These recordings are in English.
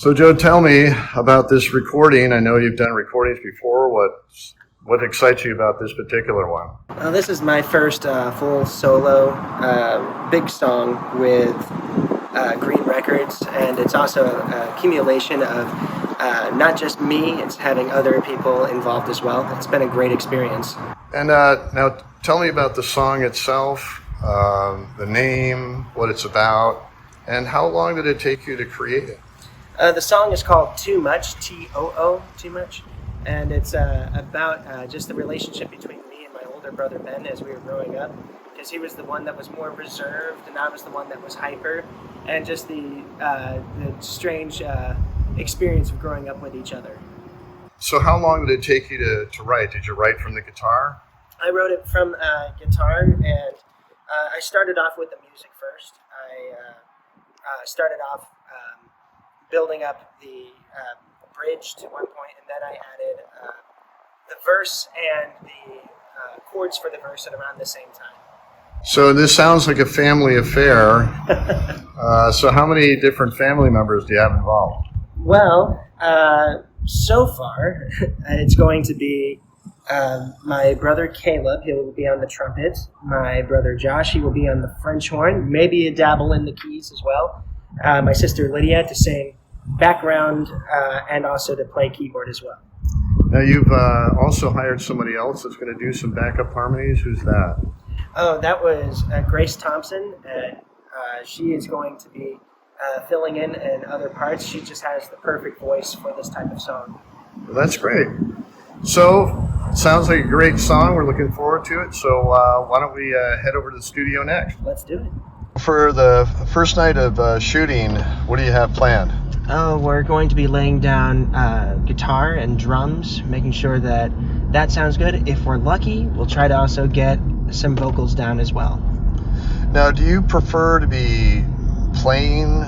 So Joe, tell me about this recording. I know you've done recordings before. What excites you about this particular one? This is my first full solo big song with Greune Records, and it's also an accumulation of not just me, it's having other people involved as well. It's been a great experience. And now tell me about the song itself, the name, what it's about, and how long did it take you to create it? The song is called Too Much, T-O-O, Too Much, and it's about just the relationship between me and my older brother Ben as we were growing up, because he was the one that was more reserved and I was the one that was hyper, and just the strange experience of growing up with each other. So how long did it take you to write? Did you write from the guitar? I wrote it from guitar, and I started off with the music first. I started off building up the bridge to one point, and then I added the verse and the chords for the verse at around the same time. So this sounds like a family affair. So how many different family members do you have involved? Well, so far, it's going to be my brother Caleb. He will be on the trumpet. My brother Josh, he will be on the French horn, maybe a dabble in the keys as well. My sister Lydia to sing background and also to play keyboard as well. Now you've also hired somebody else that's going to do some backup harmonies. Who's that? Oh, that was Grace Thompson, and she is going to be filling in other parts. She just has the perfect voice for this type of song. Well, that's great. So, sounds like a great song. We're looking forward to it. So, why don't we head over to the studio next? Let's do it. For the first night of shooting, what do you have planned? Oh, we're going to be laying down guitar and drums, making sure that sounds good. If we're lucky, we'll try to also get some vocals down as well. Now, do you prefer to be playing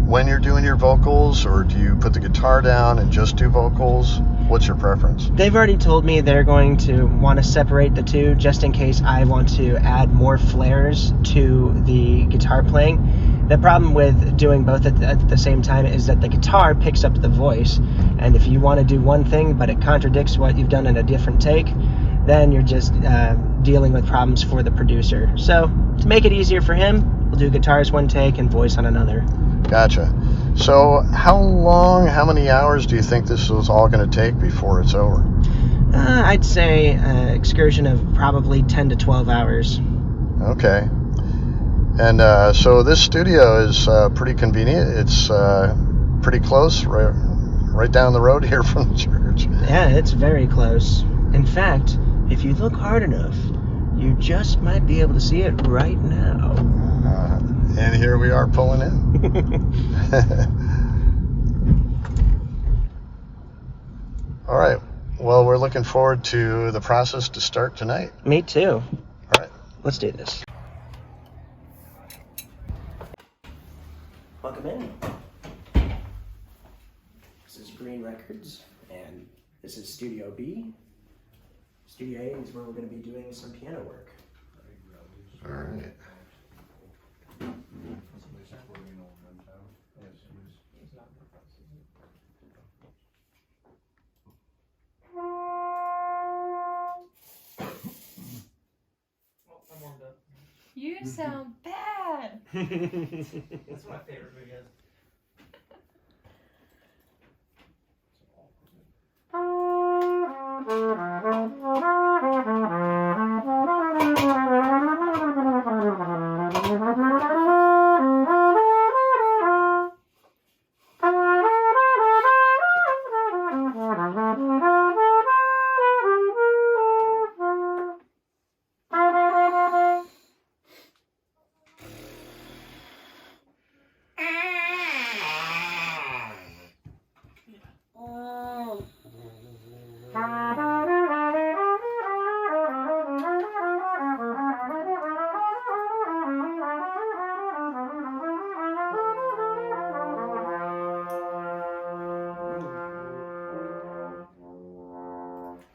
when you're doing your vocals, or do you put the guitar down and just do vocals? What's your preference? They've already told me they're going to want to separate the two just in case I want to add more flares to the guitar playing. The problem with doing both at the same time is that the guitar picks up the voice, and if you want to do one thing but it contradicts what you've done in a different take, then you're just dealing with problems for the producer. So to make it easier for him, we'll do guitars one take and voice on another. Gotcha. So how many hours do you think this is all going to take before it's over? I'd say an excursion of probably 10 to 12 hours. Okay. And so this studio is pretty convenient. It's pretty close, right down the road here from the church. Yeah, it's very close. In fact, if you look hard enough, you just might be able to see it right now. And here we are pulling in. All right. Well, we're looking forward to the process to start tonight. Me too. All right. Let's do this. Welcome in. This is Greune Records, and this is Studio B. Studio A is where we're going to be doing some piano work. All right. You sound bad. That's my favorite video.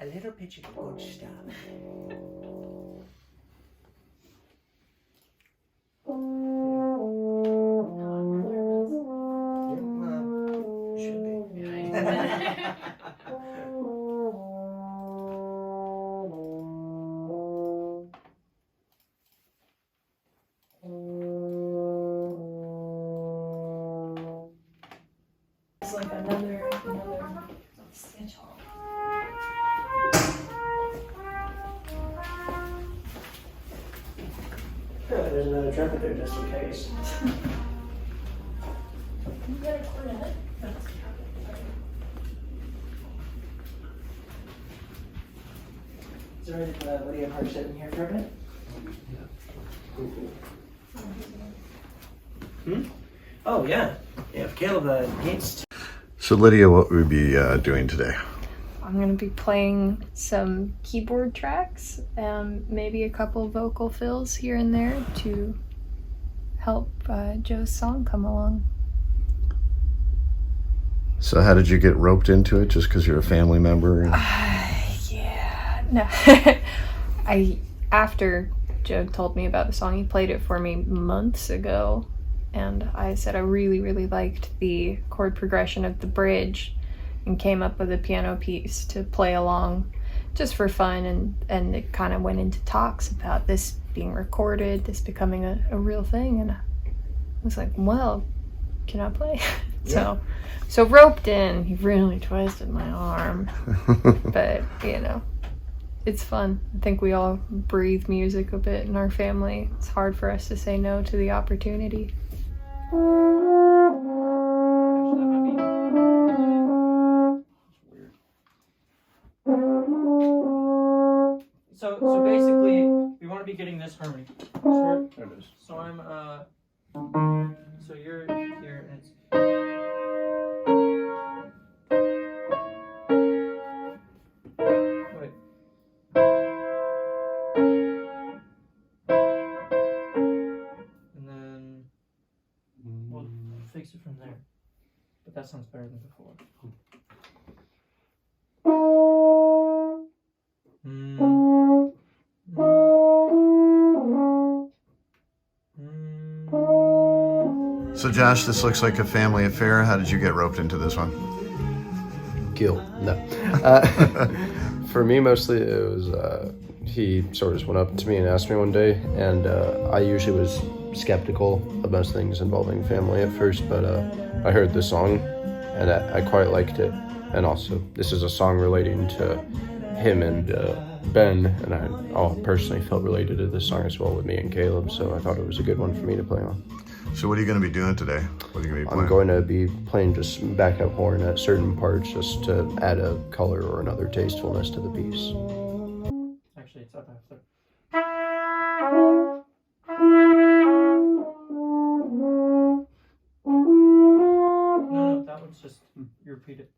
A little pitch of good stuff. It's like another stitch hole. There's another trumpet there just in case. You got a cornet? Is there a Lydia part sitting here for a minute? Hmm? Oh, yeah. Yeah, if Caleb needs. So Lydia, what would we be doing today? I'm gonna be playing some keyboard tracks, maybe a couple vocal fills here and there to help Joe's song come along. So how did you get roped into it? Just because you're a family member? Yeah, no. After Joe told me about the song, he played it for me months ago, and I said I really, really liked the chord progression of the bridge, and came up with a piano piece to play along just for fun, and it kind of went into talks about this being recorded, this becoming a real thing, and I was like, well, can I play? Yeah. So roped in. He really twisted my arm, but you know, it's fun. I think we all breathe music a bit in our family. It's hard for us to say no to the opportunity. So basically, we want to be getting this harmony. So, so I'm so you're here and it's. Wait. And then we'll fix it from there. But that sounds better than before. So Josh, this looks like a family affair. How did you get roped into this one? Guilt. No. For me, mostly it was he sort of just went up to me and asked me one day, and I usually was skeptical of most things involving family at first, but I heard the song and I quite liked it. And also, this is a song relating to him and Ben, and I all personally felt related to this song as well with me and Caleb, so I thought it was a good one for me to play on. So what are you going to be doing today? What are you going to be playing? I'm going to be playing just backup horn at certain parts just to add a color or another tastefulness to the piece. Actually, it's up after. No, that one's just, you repeat it.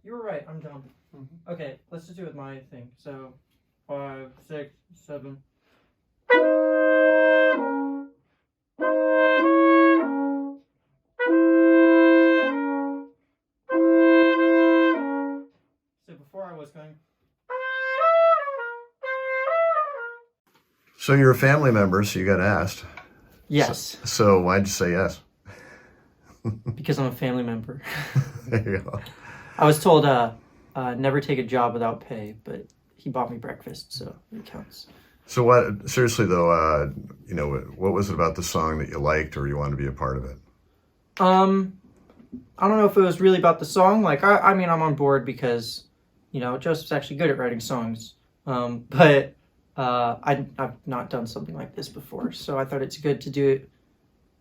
You were right, I'm dumb. Okay, let's just do it with my thing. So, 5, 6, 7. So before I was going. So you're a family member, so you got asked. Yes, So why'd you say yes? because I'm a family member. There you go. I was told never take a job without pay, but he bought me breakfast, so it counts. So what, seriously though, what was it about the song that you liked or you wanted to be a part of it? I don't know if it was really about the song. Like, I mean, I'm on board because, Joseph's actually good at writing songs. But I've not done something like this before, so I thought it's good to do it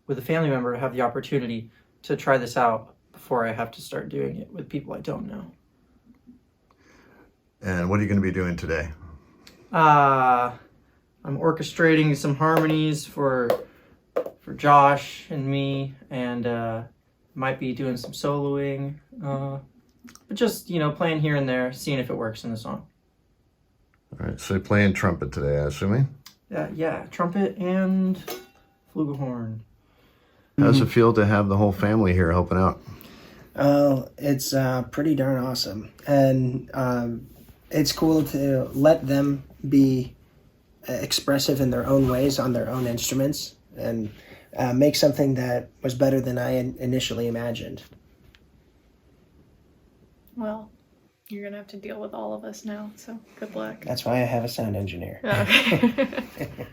with a family member, to have the opportunity to try this out before I have to start doing it with people I don't know. And what are you going to be doing today? I'm orchestrating some harmonies for Josh and me, and might be doing some soloing, but just playing here and there, seeing if it works in the song. All right, so you're playing trumpet today, I'm assuming? Yeah, trumpet and flugelhorn. How does it feel to have the whole family here helping out? Oh, it's pretty darn awesome. And it's cool to let them be expressive in their own ways on their own instruments and make something that was better than I initially imagined. Well, you're gonna have to deal with all of us now, so good luck. That's why I have a sound engineer. Okay.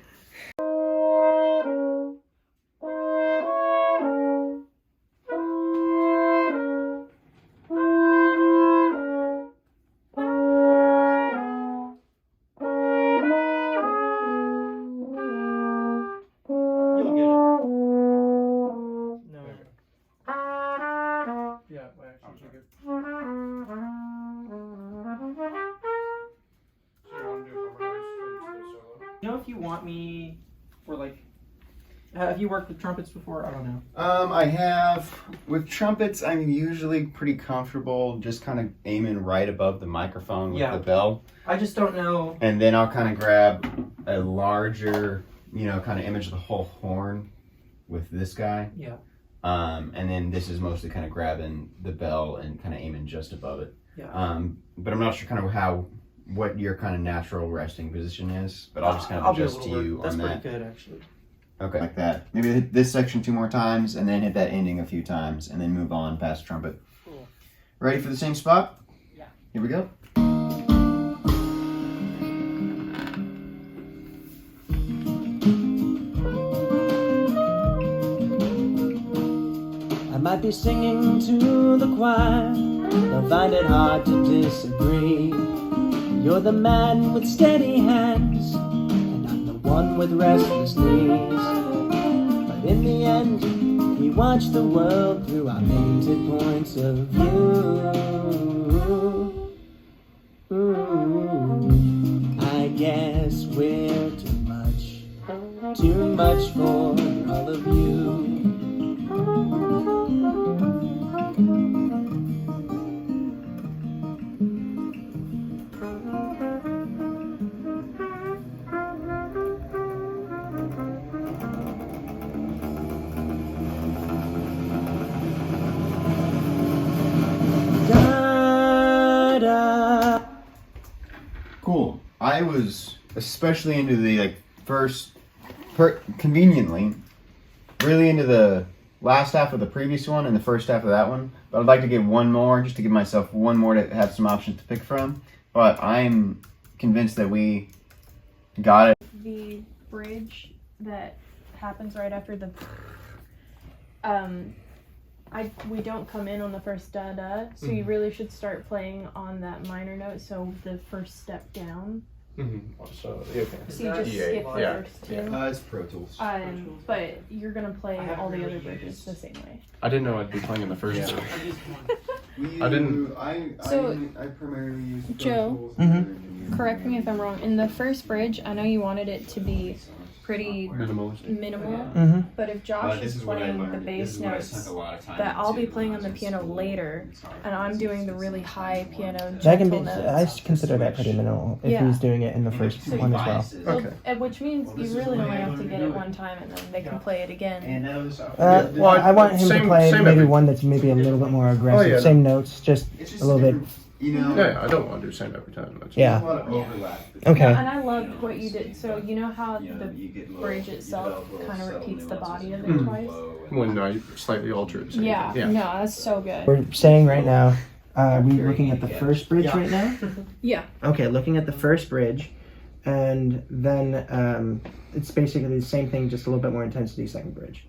You know, if you want me for like, have you worked with trumpets before? I don't know. I have. With trumpets, I'm usually pretty comfortable just kind of aiming right above the microphone with the bell. I just don't know. And then I'll kind of grab a larger, kind of image of the whole horn with this guy. Yeah. And then this is mostly kind of grabbing the bell and kind of aiming just above it. Yeah. But I'm not sure kind of what your kind of natural resting position is, but I'll just kind of adjust to you on that. That's pretty good, actually. Okay, like that. Maybe hit this section 2 more times, and then hit that ending a few times, and then move on past trumpet. Cool. Ready for the same spot? Yeah. Here we go. I might be singing to the choir, they'll find it hard to disagree. You're the man with steady hands, and I'm the one with restless knees. But in the end, we watch the world through our limited points of view. I guess we're too much for all of you. Cool. I was especially into the conveniently, really into the last half of the previous one and the first half of that one. But I'd like to get one more, just to give myself one more to have some options to pick from. But I'm convinced that we got it. The bridge that happens right after the we don't come in on the first da da, so you really should start playing on that minor note, so the first step down. So you So you just skip the first two. It's Pro Tools. But you're gonna play all the other bridges the same way. I didn't know I'd be playing in the first two. I didn't. I primarily use Pro Joe, Tools. correct me if I'm wrong. In the first bridge, I know you wanted it to be pretty Minimalistic. minimal, but if Josh is playing the bass notes that I'll be playing on the piano later, and I'm doing the really high piano That can gentle be. notes. I consider that pretty minimal if Yeah. he's doing it in the first one as well. Okay. Which means you really only have to get it one time, and then they can play it again. Well, I want him to play maybe every- one that's maybe a little bit more aggressive. yeah. Same notes, just a little bit. Yeah, I don't want to do the same every time. That's Yeah. A lot of overlap. Okay. And I loved what you did. So you know how the bridge itself kind of repeats the body of it twice? when I slightly alter it. so Yeah. yeah. No, that's so good. We're saying right now, are we looking at the first bridge right now? Yeah. Okay, looking at the first bridge, and then it's basically the same thing, just a little bit more intensity, second bridge.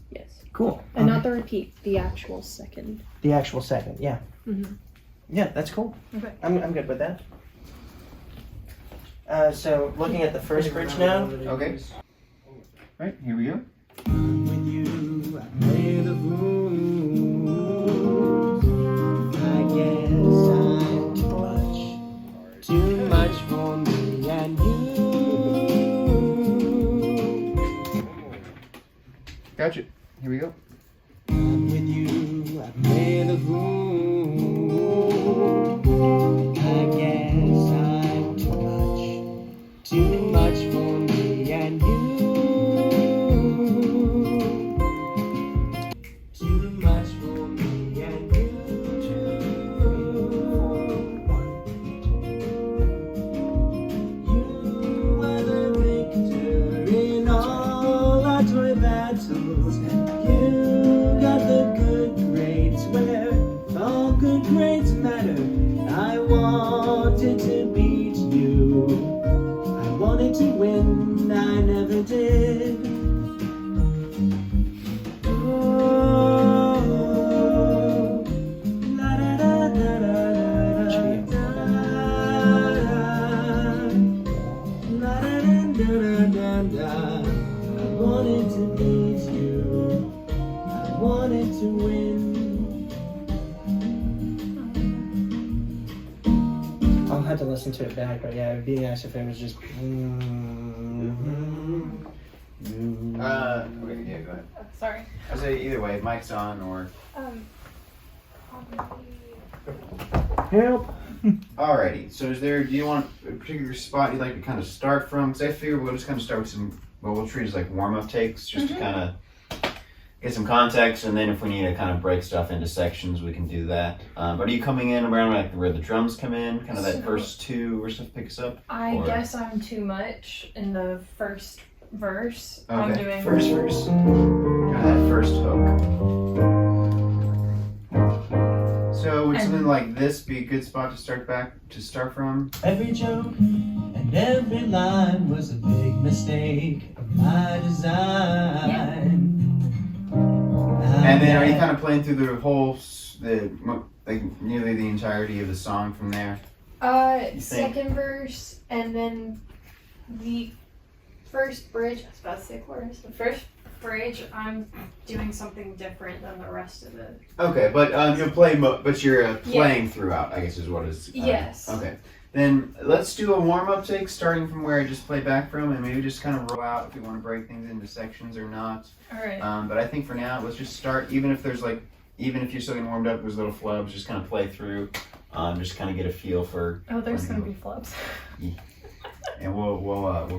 Yes. Cool. And not the repeat, the actual second. The actual second, yeah. Mm-hmm. Yeah, that's cool. Okay. I'm good with that. So looking at the first bridge now. Okay. Right, here we go. With you, I play the rules. I guess I'm too much for me and you. Gotcha. Here we go. With you, I play the rules. I guess I'm too much for me and you. Too much for me and you. 2, 3, 4, 1, 2. to listen to it back, but yeah, it'd be nice if it was just. Okay, yeah, go ahead. Sorry. I say either way, mic's on or. Help. Alrighty. So do you want a particular spot you'd like to kind of start from? Because I figure we'll just kind of start with we'll treat as like warm-up takes, just to kind of get some context, and then if we need to kind of break stuff into sections, we can do that. But are you coming in around like where the drums come in, kind of that verse 2 where stuff picks up? I guess I'm too much in the first verse. Okay. I'm doing First verse. Kind of that first hook. So would something like this be a good spot to start from? Every joke and every line was a big mistake of my design. And then are you kind of playing through the whole, nearly the entirety of the song from there? Second verse, and then the first bridge. I was about to say chorus. The first bridge, I'm doing something different than the rest of it. Okay, but you'll play, but you're playing throughout, I guess is what is. Yes. Okay, then let's do a warm-up take, starting from where I just played back from, and maybe just kind of roll out if we want to break things into sections or not. All right. But I think for now, let's just start. Even if you're still getting warmed up, there's little flubs. Just kind of play through, just kind of get a feel for. Oh, there's gonna be flubs. And we'll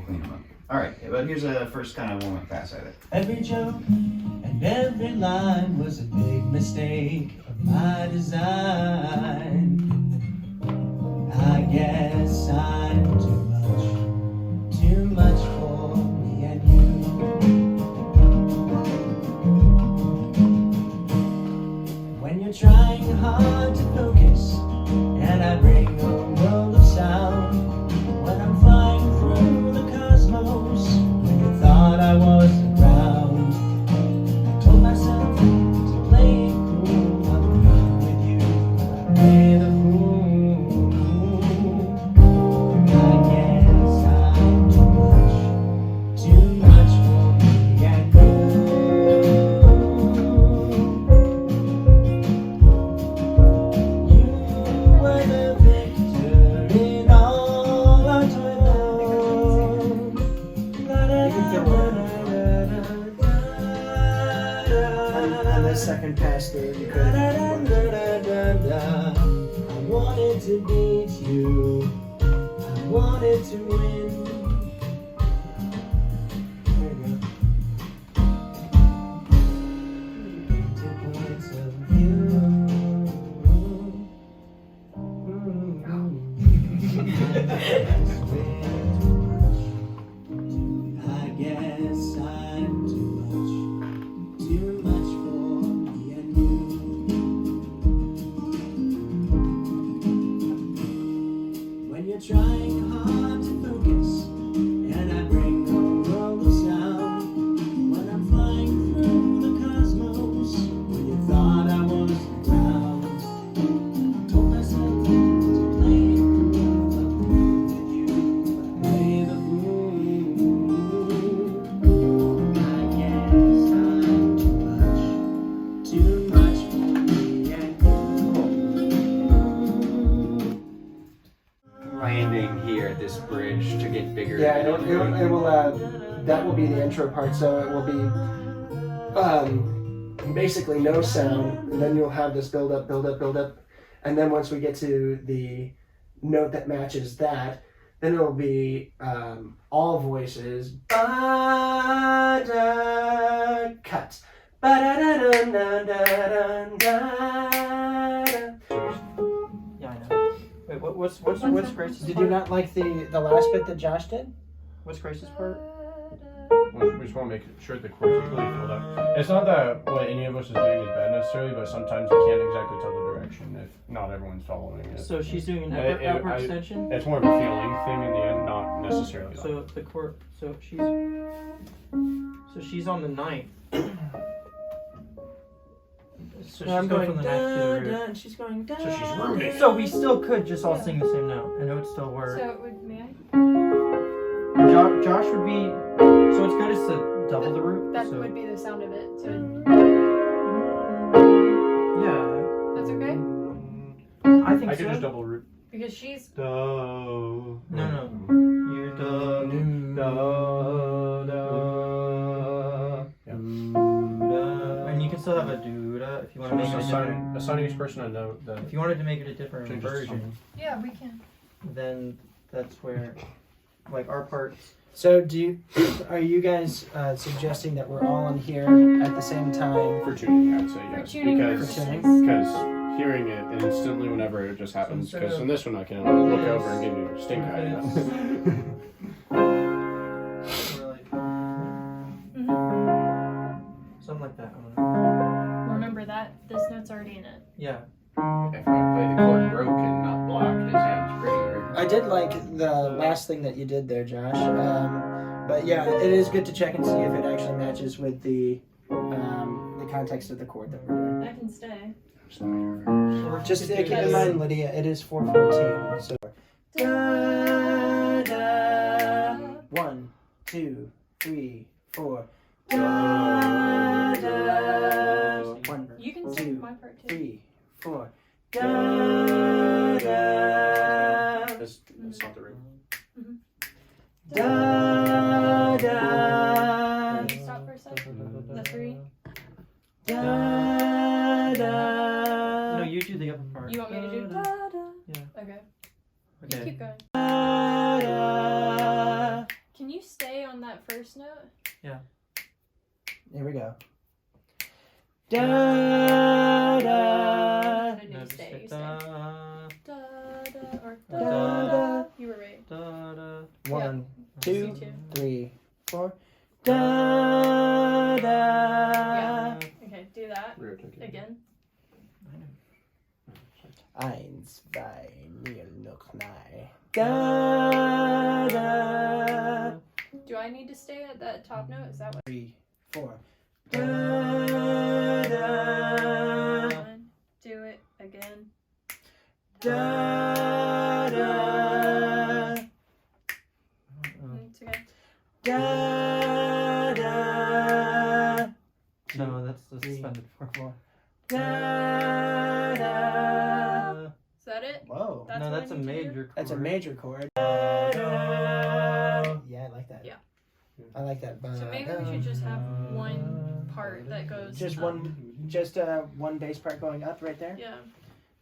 clean them up. All right, but here's a first kind of warm-up pass at it. Every joke and every line was a big mistake of my design. I guess I'm too much for me and you. When you're trying hard to focus, and I bring a world of sound. When I'm flying through the cosmos, when you thought I wasn't around, I told myself to play it cool. I'm not with you, play the fool. I guess I'm too much for me and you. You were the victor in all our toils. And the second pass through, you could. I wanted to beat you. I wanted to win. There you go. Painted points of view. I guess I'm too much for me and you. When you're trying hard to focus, and I bring a world of sound. When I'm flying through the cosmos, when you thought I wasn't around, I told myself to play it cool. I'm with you, play the fool. I guess I'm too much for me and Landing here at this bridge to get bigger. Yeah, it will. That will be the intro part. So it will be basically no sound, and then you'll have this build up, and then once we get to the note that matches that, then it'll be all voices. Ba-da, cut. Ba-da-da-dun-dun-dun-dun-dun. Yeah, I know. Wait, what's Grace's Did part? you not like the last bit that Josh did? What's Grace's part? We just want to make sure the chords are really filled out. It's not that what any of us is doing is bad necessarily, but sometimes you can't exactly tell the direction if not everyone's following it. So she's doing an upper extension. It's more of a feeling thing in the end, not necessarily. So the chord. So she's on the ninth. So she's I'm going going from the ninth to the root. and she's going down. So she's rooting. So we still could just all sing the same note, and it would still work. So it would, may I? Josh would be. So what's good is to double the root. That so. would be the sound of it. So Yeah. that's okay. I think I so. could just double root. Because she's. No. You're do. And you can still have a do-da if you want to make it a different. Assigning each person a note. If you wanted to make it a different Changes to version, Yeah, we can. then that's where, like, our part. So are you guys suggesting that we're all in here at the same time? For tuning, I'd say For yes. tuning Because purposes. hearing it instantly whenever it just happens. Because in this one, I can look over and give you stink eye. You know? Something like that. I don't know. Remember that? This note's already in it. Yeah. If I play the chord broken, not block, his hand's prettier. I did like the last thing that you did there, Josh. But yeah, it is good to check and see if it actually matches with the context of the chord that we're doing. I can stay. Just keep in mind, Lydia, it is 4/14. So da da. 1, 2, 3, 4. Da da. 1, You can 2, sing my part too. 3, 4. Da da. That's not the ring. Da da. Can you stop for a second? The 3. Da da. No, you do the upper part. You want me to do da da? Yeah. Okay. You Okay. keep going. Da da. Can you stay on that first note? Here we go. Da da. Or did No, you just stay? say You da, stay. Da da or Da, da da. da. You were right. da, da. 1, You 2, too. 3, 4. Da da. Yeah. Okay, do that again. Eins, zwei, mir noch nahe. Da da. Do I need to stay at that top note? Is that what? 3, 4. Da da. One. Do it again. Da da. It's okay. Da da. No, that's the suspended 4/4. Da da. Is that it? Whoa. That's No, what that's I a need to do? major chord. That's a major chord. Da da. Yeah, I like that. Yeah. I like that. So maybe we should just have one part that goes. Just up. one bass part going up right there. Yeah.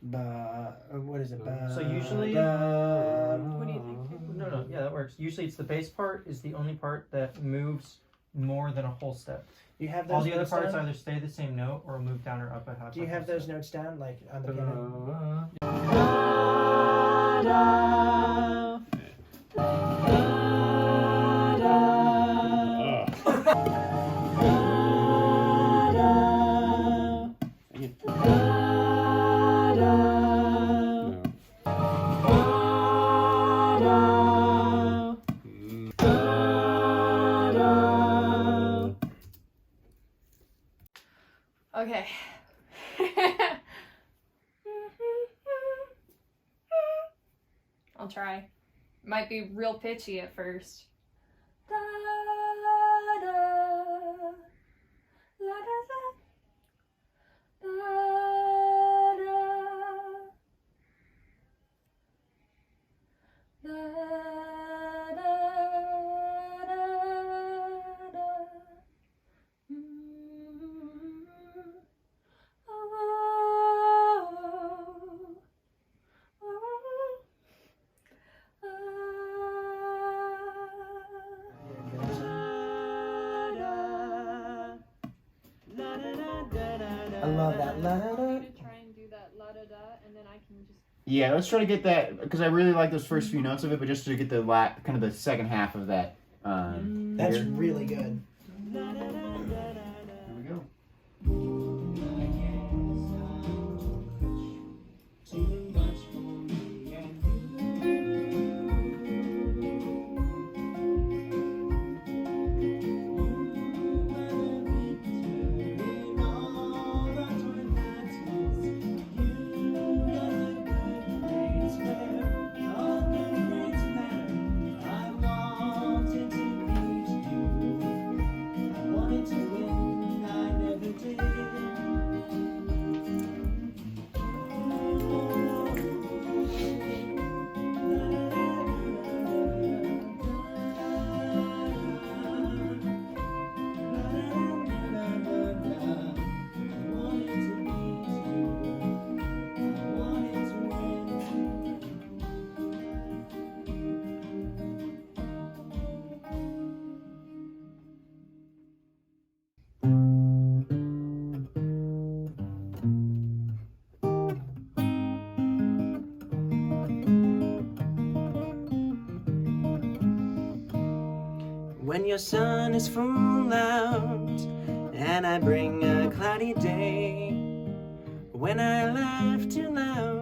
Ba, what is it? Ba, So usually- da. What do you think? No, yeah, that works. Usually it's the bass part is the only part that moves more than a whole step. You have those All the other notes parts down? either stay the same note or move down or up a half. Do you have those notes down, like on the piano? Okay. I'll try. Might be real pitchy at first. Da, da, la, da, da. Da, da. Da, da, da, da. I love that. La, da, I da. want you to try and do that la da da, and then I can just. Yeah, let's try to get that because I really like those first few notes of it, but just to get the kind of the second half of that. That's here. really good. Here we go. I wanted to please you. when your sun is full out, and I bring a cloudy day, when I laugh too loud.